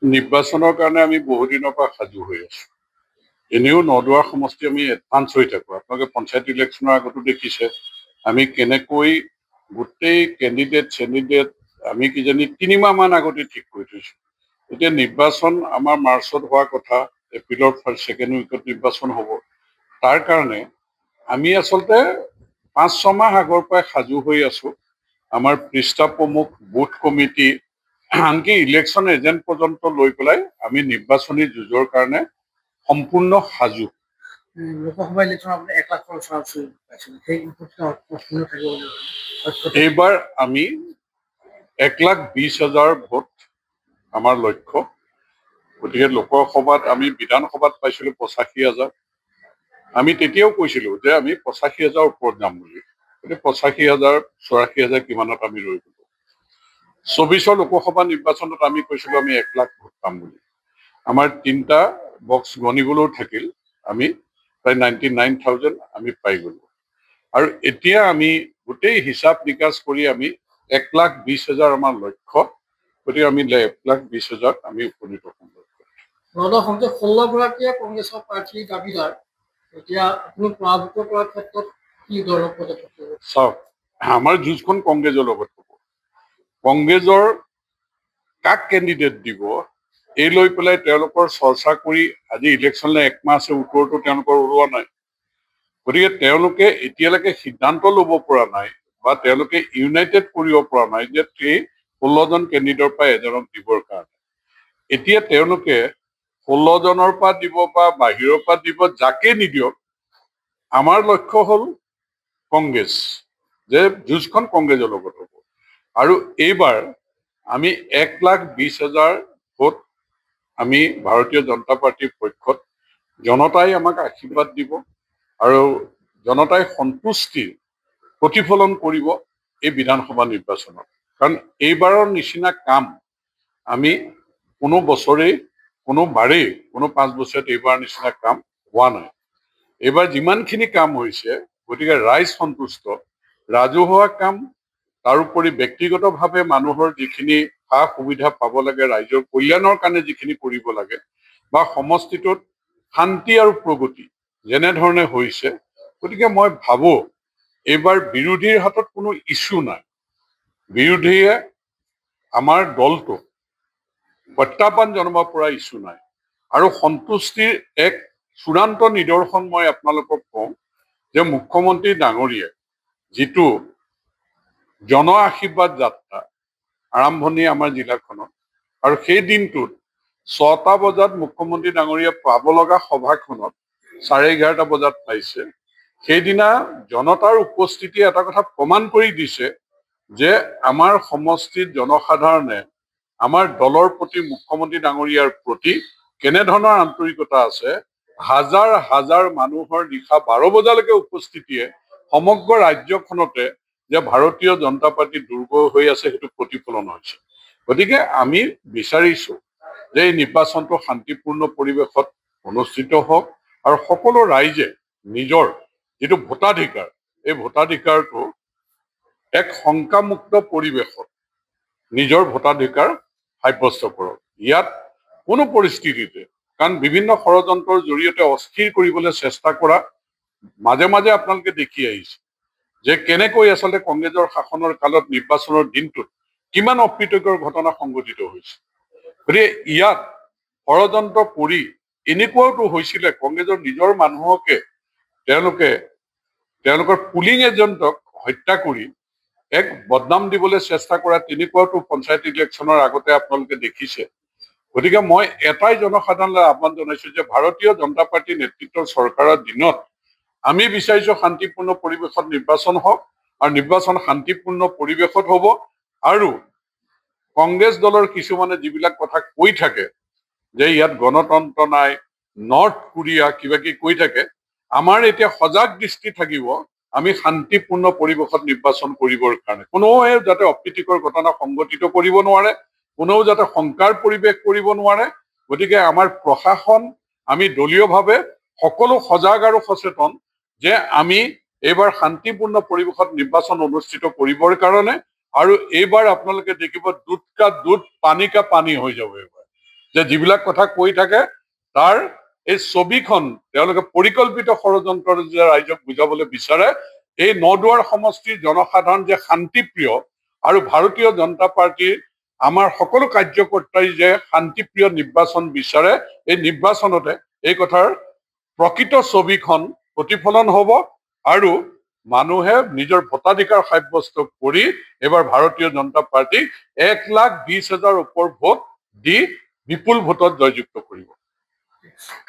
নিৰ্বাচনৰ কাৰণে আমি বহুদিনৰ পৰা সাজু হৈ আছো। এনেও নদুৱাৰ সমষ্টি আমি এডভান্স হৈ থাকোঁ। আপোনালোকে পঞ্চায়ত ইলেকশ্যনৰ আগতো দেখিছে আমি কেনেকৈ গোটেই চেণ্ডিডেট আমি কিজানি 3 মাহমান আগতে ঠিক কৰি থৈছোঁ। এতিয়া নিৰ্বাচন আমাৰ মাৰ্চত হোৱাৰ কথা, এপ্ৰিলৰ ছেকেণ্ড উইকত নিৰ্বাচন হ'ব। তাৰ কাৰণে আমি আচলতে 5-6 মাহ আগৰ পৰাই সাজু হৈ আছো। আমাৰ পৃষ্ঠা প্ৰমুখ, বুথ কমিটি, আনকি ইলেকশ্যন এজেণ্ট পৰ্যন্ত লৈ পেলাই আমি নিৰ্বাচনী যুঁজৰ কাৰণে সম্পূৰ্ণ সাজু। লোকসভা ইলেকশ্যন আপুনি 1 লাখ ওচৰা-ওচৰি পাইছিল, সেই সম্পূৰ্ণ থাকিব বুলি এইবাৰ আমি 1,20,000 ভোট আমাৰ লক্ষ্য। গতিকে লোকসভাত আমি বিধানসভাত পাইছিলো 85,000। আমি তেতিয়াও কৈছিলো যে আমি 85,000 ওপৰত যাম বুলি। গতিকে 85,000, 84,000 কিমানত আমি ৰৈ গলো। 24 লোকসভা নিৰ্বাচনত আমি কৈছিলো আমি 1 লাখ ভোট পাম বুলি। আমাৰ 3টা বক্স গণিবলৈও থাকিল, আমি প্ৰায় 99,000 আমি পাই গলো। আৰু এতিয়া আমি গোটেই হিচাপ নিকাচ কৰি আমি 1,20,000 আমাৰ লক্ষ্য। গতিকে আমি 1,20,000 আমি উপনীত হ'ম। নগাঁও সংসদত 16গৰাকীয়ে কংগ্ৰেছৰ প্ৰাৰ্থীৰ দাবীদাৰ। এতিয়া আপুনি পৰাভূত কৰাৰ ক্ষেত্ৰত কি ধৰণৰ পদক্ষেপ ল'ব? চাওক, আমাৰ যুঁজখন কংগ্ৰেছৰ লগত হ'ব। কংগ্ৰেছৰ কাক কেণ্ডিডেট দিব এই লৈ পেলাই তেওঁলোকৰ চৰ্চা কৰি আজি ইলেকশ্যনলৈ 1 মাহ আছে, উত্তৰটো তেওঁলোকৰ ওলোৱা নাই। গতিকে তেওঁলোকে এতিয়ালৈকে সিদ্ধান্ত ল'ব পৰা নাই বা তেওঁলোকে ইউনাইটেড কৰিব পৰা নাই যে 16জন কেণ্ডিডেটৰ পৰা এজনক দিবৰ কাৰণে। এতিয়া তেওঁলোকে 16জনৰ পৰা দিব বা বাহিৰৰ পৰা দিব, যাকে নিদিয়ক আমাৰ লক্ষ্য হ'ল কংগ্ৰেছ, যে যুঁজখন কংগ্ৰেছৰ লগত হ'ব। আৰু এইবাৰ আমি 1,20,000 ভোট আমি ভাৰতীয় জনতা পাৰ্টীৰ পক্ষত, জনতাই আমাক আশীৰ্বাদ দিব আৰু জনতাই সন্তুষ্টিৰ প্ৰতিফলন কৰিব এই বিধানসভা নিৰ্বাচনত। কাৰণ এইবাৰৰ নিচিনা কাম আমি কোনো বছৰেই, কোনো 5 বছৰত এইবাৰ নিচিনা কাম হোৱা নাই। এইবাৰ যিমানখিনি কাম হৈছে, গতিকে ৰাইজ সন্তুষ্ট। ৰাজহুৱা কাম, তাৰোপৰি ব্যক্তিগতভাৱে মানুহৰ যিখিনি সা সুবিধা পাব লাগে, ৰাইজৰ কল্যাণৰ কাৰণে যিখিনি কৰিব লাগে, বা সমষ্টিটোত শান্তি আৰু প্ৰগতি যেনেধৰণে হৈছে, গতিকে মই ভাবো এইবাৰ বিৰোধীৰ হাতত কোনো ইছ্যু নাই। বিৰোধীয়ে আমাৰ দলটোক প্ৰত্যাহ্বান জনাব পৰা ইছ্যু নাই। আৰু সন্তুষ্টিৰ এক চূড়ান্ত নিদৰ্শন মই আপোনালোকক কওঁ যে মুখ্যমন্ত্ৰী ডাঙৰীয়াই যিটো জন আশীৰ্বাদ যাত্ৰা আৰম্ভণি আমাৰ জিলাখনত, আৰু সেই দিনটোত 6টা বজাত মুখ্যমন্ত্ৰী ডাঙৰীয়া পাব লগা সভাখনত 11:30 বজাত পাইছে। সেইদিনা জনতাৰ উপস্থিতিয়ে এটা কথা প্ৰমাণ কৰি দিছে যে আমাৰ সমষ্টিত জনসাধাৰণে আমাৰ দলৰ প্ৰতি, মুখ্যমন্ত্ৰী ডাঙৰীয়াৰ প্ৰতি কেনেধৰণৰ আন্তৰিকতা আছে। হাজাৰ হাজাৰ মানুহৰ নিশা 12 বজালৈকে উপস্থিতিয়ে সমগ্ৰ ৰাজ্যখনতে যে ভাৰতীয় জনতা পাৰ্টি দুৰ্গ হৈ আছে সেইটো প্ৰতিফলন হৈছে। গতিকে আমি বিচাৰিছো যে এই নিৰ্বাচনটো শান্তিপূৰ্ণ পৰিৱেশত অনুষ্ঠিত হওক আৰু সকলো ৰাইজে নিজৰ যিটো ভোটাধিকাৰ, এই ভোটাধিকাৰটো এক শংকামুক্ত পৰিৱেশত নিজৰ ভোটাধিকাৰ সাব্যস্ত কৰক। ইয়াত কোনো পৰিস্থিতিতে, কাৰণ বিভিন্ন ষড়যন্ত্ৰৰ জৰিয়তে অস্থিৰ কৰিবলৈ চেষ্টা কৰা মাজে মাজে আপোনালোকে দেখি আহিছে যে কেনেকৈ আচলতে কংগ্ৰেছৰ শাসনৰ কালত নিৰ্বাচনৰ দিনটোত কিমান অপ্ৰীতকৰ ঘটনা সংঘটিত হৈছে। গতিকে ইয়াত ষড়যন্ত্ৰ কৰি এনেকুৱাওতো হৈছিলে কংগ্ৰেছৰ নিজৰ মানুহকে তেওঁলোকৰ পুলিং এজেণ্টক হত্যা কৰি এক বদনাম দিবলৈ চেষ্টা কৰা, তেনেকুৱাওতো পঞ্চায়ত ইলেকশ্যনৰ আগতে আপোনালোকে দেখিছে। গতিকে মই এটাই জনসাধাৰণলৈ আহ্বান জনাইছো যে ভাৰতীয় জনতা পাৰ্টীৰ নেতৃত্বৰ চৰকাৰৰ দিনত আমি বিচাৰিছো শান্তিপূৰ্ণ পৰিৱেশত নিৰ্বাচন হওক, আৰু নিৰ্বাচন শান্তিপূৰ্ণ পৰিৱেশত হ'ব। আৰু কংগ্ৰেছ দলৰ কিছুমানে যিবিলাক কথা কৈ থাকে যে ইয়াত গণতন্ত্ৰ নাই, নৰ্থ কোৰিয়া কিবা কিবি কৈ থাকে, আমাৰ এতিয়া সজাগ দৃষ্টি থাকিব আমি শান্তিপূৰ্ণ পৰিৱেশত নিৰ্বাচন কৰিবৰ কাৰণে। কোনোৱে যাতে অপ্ৰীতিকৰ ঘটনা সংঘটিত কৰিব নোৱাৰে, কোনেও যাতে শংকাৰ পৰিৱেশ কৰিব নোৱাৰে। গতিকে আমাৰ প্ৰশাসন, আমি দলীয়ভাৱে সকলো সজাগ আৰু সচেতন যে আমি এইবাৰ শান্তিপূৰ্ণ পৰিৱেশত নিৰ্বাচন অনুষ্ঠিত কৰিবৰ কাৰণে। আৰু এইবাৰ আপোনালোকে দেখিব দুধ কা দুধ, পানী কা পানী হৈ যাব। এইবাৰ যে যিবিলাক কথা কৈ থাকে তাৰ এই ছবিখন তেওঁলোকে পৰিকল্পিত ষড়যন্ত্ৰ যে ৰাইজক বুজাবলৈ বিচাৰে। এই নদুৱাৰ সমষ্টিৰ জনসাধাৰণ যে শান্তিপ্ৰিয় আৰু ভাৰতীয় জনতা পাৰ্টীৰ আমাৰ সকলো কাৰ্যকৰ্তাই যে শান্তিপ্ৰিয় নিৰ্বাচন বিচাৰে, এই নিৰ্বাচনতে এই কথাৰ প্ৰকৃত ছবিখন প্ৰতিফলন হ'ব আৰু মানুহে নিজৰ ভোটাধিকাৰ সাব্যস্ত কৰি এইবাৰ ভাৰতীয় জনতা পাৰ্টীক 1,20,000 ওপৰ ভোট দি বিপুল ভোটত জয়যুক্ত কৰিব।